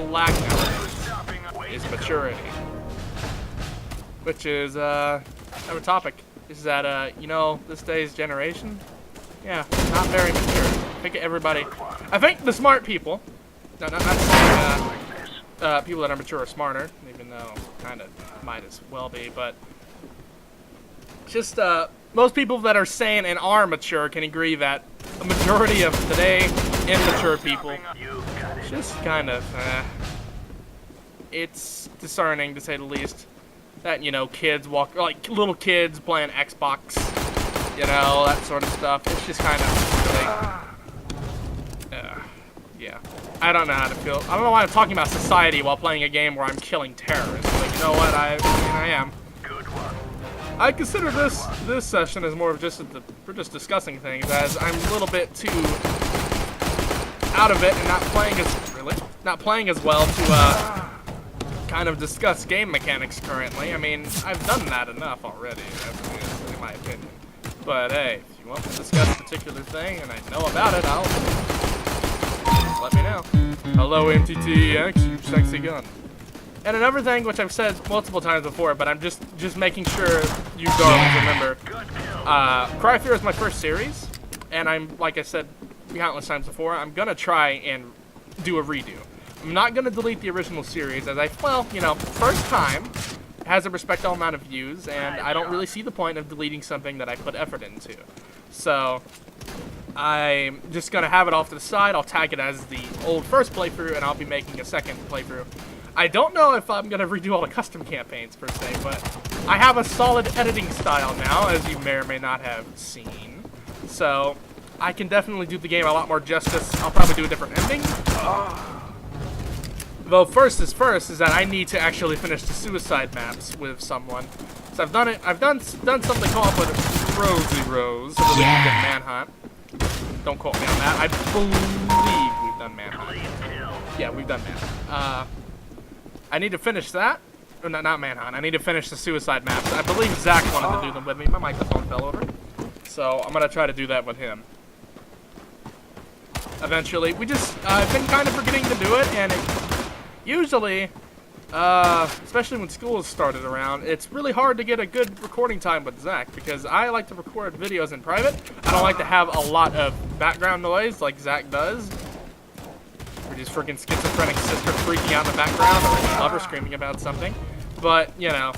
lack nowadays is maturity. Which is, another topic. Is that, you know, this day's generation? Yeah, not very mature. I think everybody... I think the smart people... No, not saying, people that are mature are smarter, even though kind of might as well be, but... Just, most people that are sane and are mature can agree that a majority of today immature people just kind of, it's discerning, to say the least, that, you know, kids walk, like, little kids playing Xbox, you know, that sort of stuff. It's just kind of, yeah. I don't know how to feel. I don't know why I'm talking about society while playing a game where I'm killing terrorists, but you know what, I am. I consider this session as more of just we're just discussing things, as I'm a little bit too out of it and not playing as well to kind of discuss game mechanics currently. I mean, I've done that enough already, in my opinion. But hey, if you want to discuss a particular thing and I know about it, just let me know. Hello, MTT, you sexy gun. And another thing, which I've said multiple times before, but I'm just making sure you darlings remember, Cry Fear is my first series, and I'm, like I said countless times before, I'm gonna try and do a redo. I'm not gonna delete the original series, as well, you know, first time has a respectable amount of views, and I don't really see the point of deleting something that I put effort into. So, I'm just gonna have it off to the side. I'll tag it as the old first playthrough, and I'll be making a second playthrough. I don't know if I'm going to redo all the custom campaigns, per se, but I have a solid editing style now, as you may or may not have seen. So, I can definitely do the game a lot more justice. I'll probably do a different ending. Though first is first, is that I need to actually finish the suicide maps with someone. So I've done it. I've done something called with Rosie Rose, so that we can get Manhunt. Don't quote me on that. I believe we've done Manhunt. Yeah, we've done Manhunt. I need to finish that. Or not Manhunt. I need to finish the suicide maps. I believe Zach wanted to do them with me. My microphone fell over. So I'm going to try to do that with him. Eventually. I've been kind of forgetting to do it. And usually, especially when school has started around, it's really hard to get a good recording time with Zach. Because I like to record videos in private. I don't like to have a lot of background noise like Zach does. Or just freaking schizophrenic sister freaking out in the background, or his lover screaming about something. But, you know,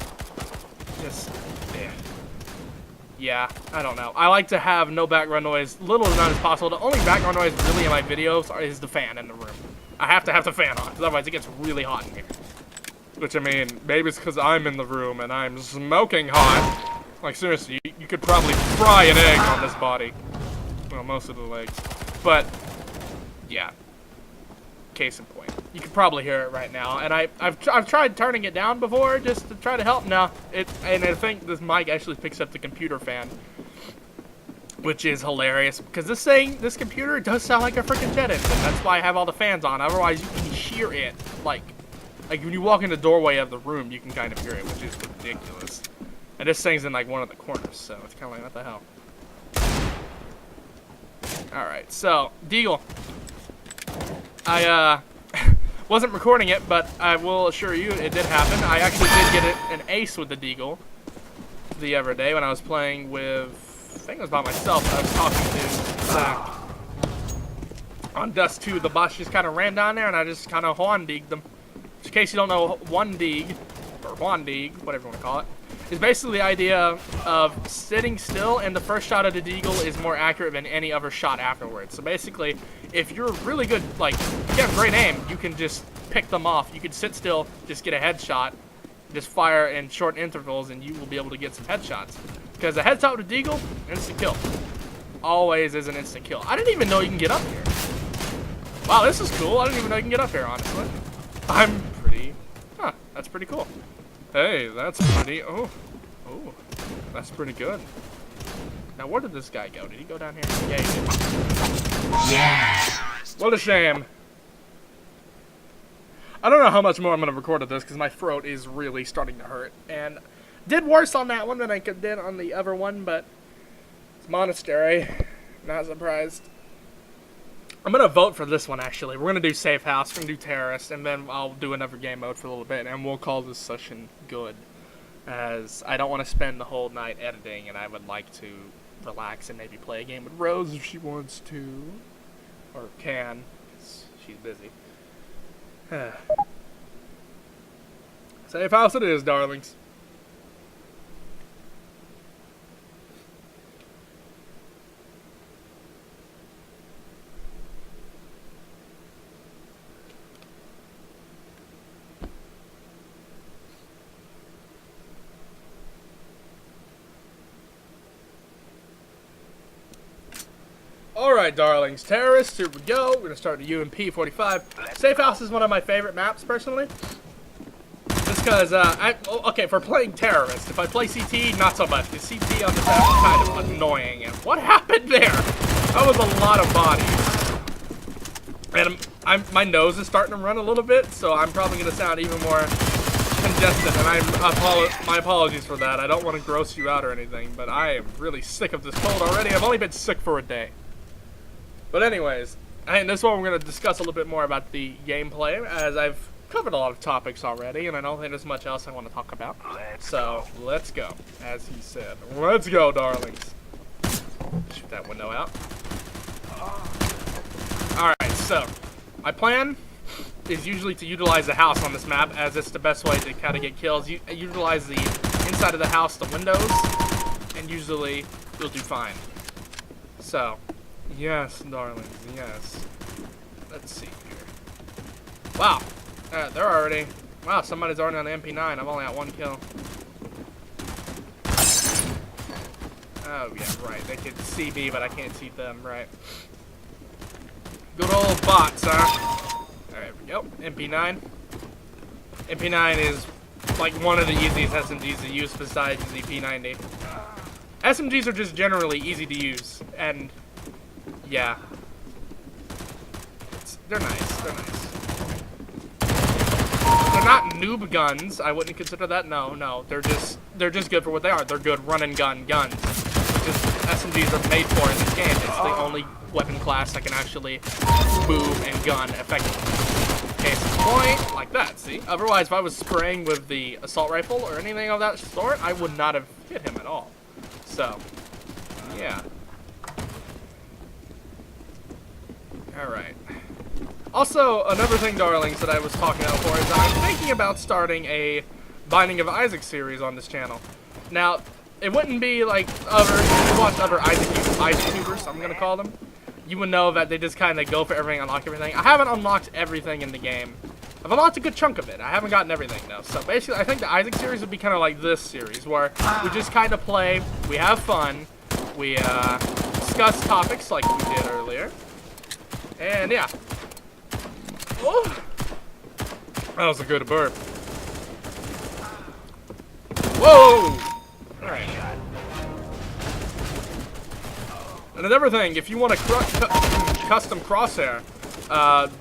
just, yeah, I don't know. I like to have no background noise, little or none as possible. The only background noise really in my videos is the fan in the room. I have to have the fan on, because otherwise it gets really hot in here. Which, I mean, maybe it's because I'm in the room and I'm smoking hot. Like, seriously, you could probably fry an egg on this body. Well, most of the legs. But, yeah. Case in point. You can probably hear it right now, and I've tried turning it down before just to try to help. No, and I think this mic actually picks up the computer fan, which is hilarious because this computer does sound like a freaking jet engine. That's why I have all the fans on. Otherwise, you can hear it like when you walk in the doorway of the room, you can kind of hear it, which is ridiculous. And this thing's in like one of the corners, so it's kind of like, what the hell? All right, so Deagle. I wasn't recording it, but I will assure you it did happen. I actually did get an ace with the Deagle the other day when I was playing with, I think it was by myself. I was talking to Zach on Dust 2. The boss just kind of ran down there, and I just kind of Juan-deeged them. In case you don't know, One-deeg, or Juan-deeg, whatever you want to call it, is basically the idea of sitting still, and the first shot of the Deagle is more accurate than any other shot afterwards. So basically, if you're really good, like, if you have great aim, you can just pick them off. You can sit still, just get a headshot, just fire in short intervals, and you will be able to get some headshots. Because a headshot with a Deagle, instant kill. Always is an instant kill. I didn't even know you can get up here. Wow, this is cool. I didn't even know you can get up here, honestly. I'm pretty... Huh, that's pretty cool. Hey, that's pretty... Oh, that's pretty good. Now, where did this guy go? Did he go down here? Yeah, he did. Yeah. What a shame. I don't know how much more I'm going to record of this, because my throat is really starting to hurt. And did worse on that one than I did on the other one, but it's Monastery. Not surprised. I'm gonna vote for this one actually. We're gonna do Safehouse, we're gonna do Terrorist, and then I'll do another game mode for a little bit, and we'll call this session good. As I don't want to spend the whole night editing, and I would like to relax and maybe play a game with Rose if she wants to, or can, because she's busy. Safehouse it is, darlings. Alright, darlings. Terrorists, here we go. We're going to start the UMP 45. Safehouse is one of my favorite maps, personally. Just because, okay, for playing Terrorist, if I play CT, not so much. The CT on this map is kind of annoying. And what happened there? That was a lot of bodies. And my nose is starting to run a little bit, so I'm probably going to sound even more congested. And my apologies for that. I don't want to gross you out or anything, but I am really sick of this cold already. I've only been sick for a day. But anyways, in this one we're going to discuss a little bit more about the gameplay, as I've covered a lot of topics already, and I don't think there's much else I want to talk about. So, let's go, as he said. Let's go, darlings. Shoot that window out. Alright, so, my plan is usually to utilize the house on this map, as it's the best way to kind of get kills. You utilize the inside of the house, the windows, and usually you'll do fine. So, yes, darlings, yes. Let's see here. Wow, they're already... Wow, somebody's already on the MP9. I've only got one kill. Oh, yeah, right. They can see me, but I can't see them, right. Good old bots, huh? Alright, we go. MP9. MP9 is, like, one of the easiest SMGs to use besides the P90. SMGs are just generally easy to use, and... yeah. They're nice. They're nice. They're not noob guns. I wouldn't consider that. No. They're just good for what they are. They're good run and gun guns. Just SMGs are made for in this game. It's the only weapon class that can actually move and gun effectively. Case in point, like that, see? Otherwise, if I was spraying with the assault rifle or anything of that sort, I would not have hit him at all. So, yeah. Alright. Also, another thing, darlings, that I was talking about before is I'm thinking about starting a Binding of Isaac series on this channel. Now, it wouldn't be like if you watch other Isaac YouTubers, I'm going to call them. You would know that they just kind of go for everything, unlock everything. I haven't unlocked everything in the game. I've unlocked a good chunk of it. I haven't gotten everything, though. So basically, I think the Isaac series would be kind of like this series, where we just kind of play, we have fun, we discuss topics like we did earlier. And yeah. Oh, that was a good burp. Whoa! Alright. And another thing, if you want to custom Crosshair,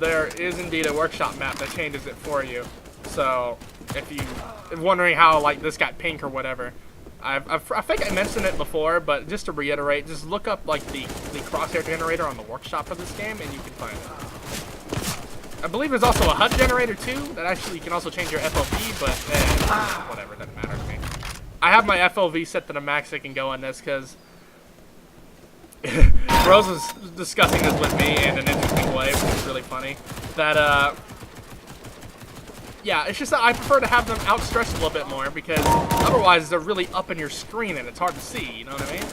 there is indeed a workshop map that changes it for you. So, if you're wondering how like this got pink or whatever, I think I mentioned it before, but just to reiterate, just look up like the crosshair generator on the workshop for this game, and you can find it. I believe there's also a HUD generator too that actually you can also change your FOV, but whatever, doesn't matter to me. I have my FOV set to the max I can go on this because Rose was discussing this with me in an interesting way, which is really funny. That yeah, it's just that I prefer to have them outstretched a little bit more because otherwise they're really up in your screen and it's hard to see, you know what I mean?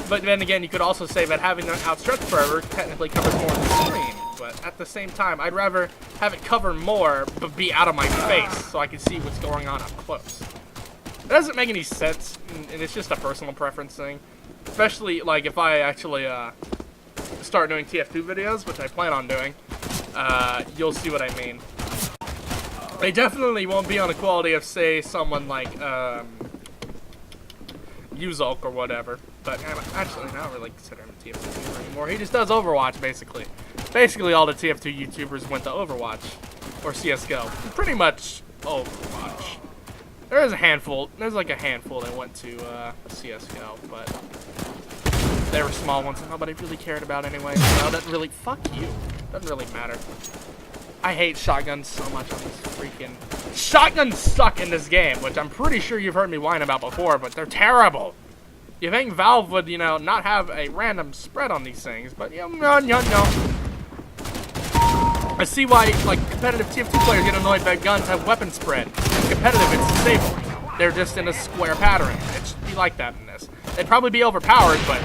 But then again, you could also say that having them outstretched forever technically covers more of the screen. But at the same time, I'd rather have it cover more but be out of my face so I can see what's going on up close. It doesn't make any sense, and it's just a personal preference thing. Especially, like, if I actually start doing TF2 videos, which I plan on doing, you'll see what I mean. They definitely won't be on the quality of, say, someone like Uzulk or whatever. But actually, I don't really consider him a TF2 YouTuber anymore. He just does Overwatch, basically. Basically, all the TF2 YouTubers went to Overwatch or CS:GO. Pretty much Overwatch. There is a handful. There's like a handful that went to CS:GO, but They were small ones that nobody really cared about anyway. So that really, fuck you. Doesn't really matter. I hate shotguns so much on this freaking... Shotguns suck in this game, which I'm pretty sure you've heard me whine about before, but they're terrible. You think Valve would, you know, not have a random spread on these things, but, you know, no. I see why, like, competitive TF2 players get annoyed that guns have weapon spread. In competitive, it's disabled. They're just in a square pattern. It should be like that in this. They'd probably be overpowered, but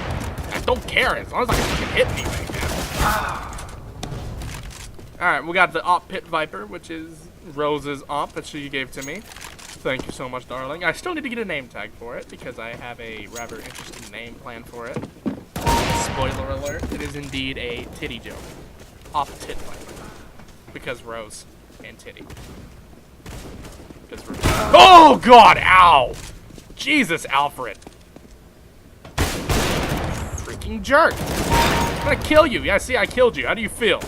I don't care as long as I can hit anything, man. Alright, we got the Op Pit Viper, which is Rose's Op that she gave to me. Thank you so much, darling. I still need to get a name tag for it, because I have a rather interesting name planned for it. Spoiler alert, it is indeed a titty joke. Op Pit Viper. Because Rose and titty. Because Rose. Oh, God! Ow! Jesus, Alfred. Freaking jerk. I'm gonna kill you. Yeah, see, I killed you. How do you feel?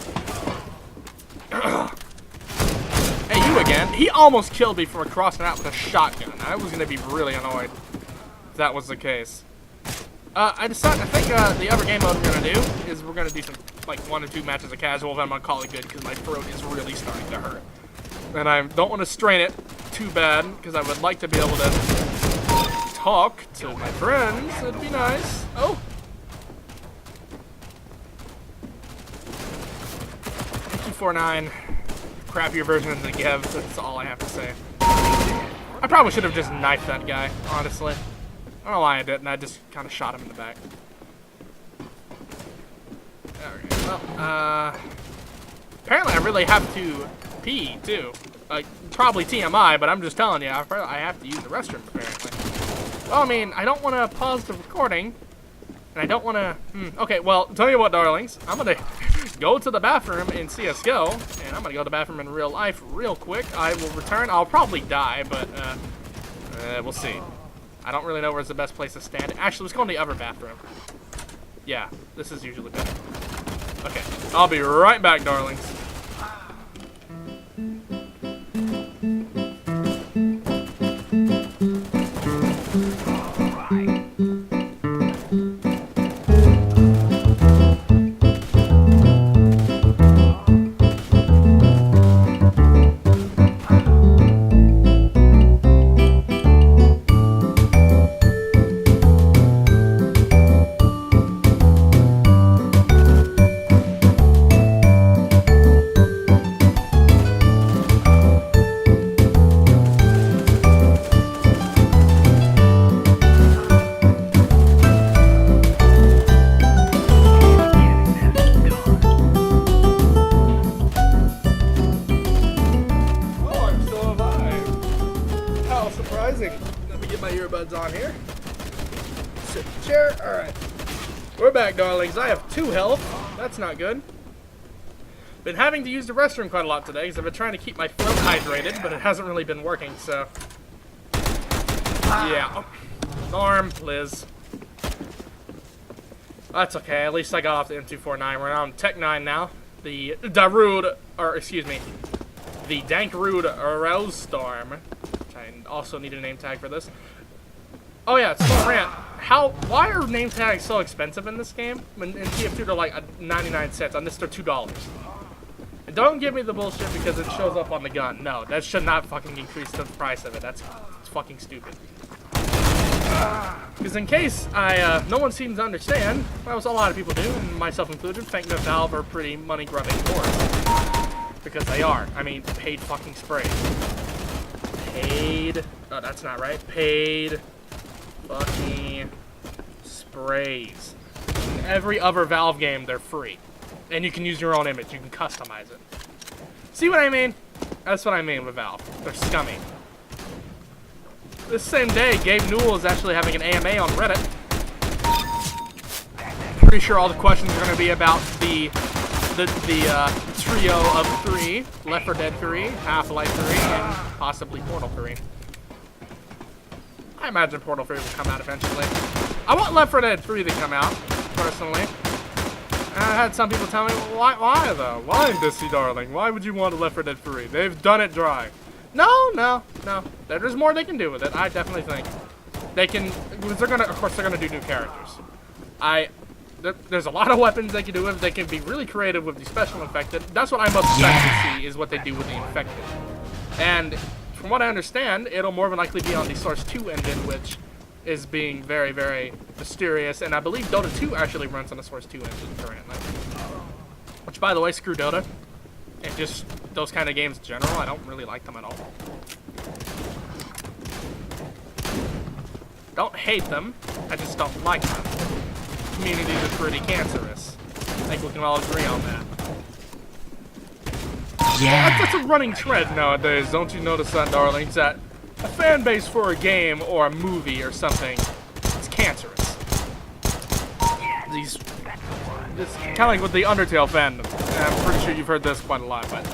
Hey, you again. He almost killed me for crossing out with a shotgun. I was gonna be really annoyed if that was the case. I think the other game mode we're gonna do is we're gonna do some, like, 1 or 2 matches of casual, and I'm gonna call it good because my throat is really starting to hurt. And I don't want to strain it too bad because I would like to be able to talk to my friends. It'd be nice. Oh! MTT crappier version of the Gev, that's all I have to say. I probably should have just knifed that guy, honestly. I don't know why I didn't, I just kind of shot him in the back. Okay, well, apparently I really have to pee, too. Probably TMI, but I'm just telling you, I have to use the restroom, apparently. Well, I mean, I don't want to pause the recording, and I don't want to... Okay, well, tell you what, darlings, I'm going to go to the bathroom in CSGO, and I'm going to go to the bathroom in real life real quick. I will return. I'll probably die, but we'll see. I don't really know where's the best place to stand. Actually, let's go in the other bathroom. Yeah, this is usually better. Okay, I'll be right back, darlings. Let me get my earbuds on here. Sit in the chair. Alright. We're back, darlings. I have 2 health. That's not good. Been having to use the restroom quite a lot today because I've been trying to keep my throat hydrated, but it hasn't really been working, so... Yeah. Norm, Liz. That's okay. At least I got off the M249. We're on Tech 9 now. The Darude, or excuse me, the Dankrude Rose Storm. Which I also need a name tag for this. Oh yeah, so rant. Why are name tags so expensive in this game? In TF2 they're like 99 cents. On this they're $2. And don't give me the bullshit because it shows up on the gun. No, that should not fucking increase the price of it. It's fucking stupid. Because in case no one seems to understand, well, a lot of people do, and myself included, think that Valve are pretty money-grubbing whores. Because they are. I mean, paid fucking sprays. Paid... Oh, that's not right. Paid fucking sprays. In every other Valve game, they're free. And you can use your own image. You can customize it. See what I mean? That's what I mean with Valve. They're scummy. This same day, Gabe Newell is actually having an AMA on Reddit. Pretty sure all the questions are going to be about the trio of 3, Left 4 Dead 3, Half-Life 3, and possibly Portal 3. I imagine Portal 3 will come out eventually. I want Left 4 Dead 3 to come out, personally. And I had some people tell me, well, why though? Why, Dissy darling? Why would you want a Left 4 Dead 3? They've done it dry. No. There's more they can do with it. I definitely think they can. Of course, they're gonna do new characters. I there's a lot of weapons they can do with. They can be really creative with the special infected. That's what I most expect to see, is what they do with the infected. And from what I understand, it'll more than likely be on the Source 2 engine, which is being very, very mysterious. And I believe Dota 2 actually runs on the Source 2 engine currently. Which, by the way, screw Dota. And just those kind of games in general, I don't really like them at all. Don't hate them, I just don't like them. Communities are pretty cancerous. I think we can all agree on that. Yeah. That's a running trend nowadays, don't you notice that, darlings? That a fan base for a game or a movie or something, it's cancerous. It's kind of like with the Undertale fandom. I'm pretty sure you've heard this quite a lot, but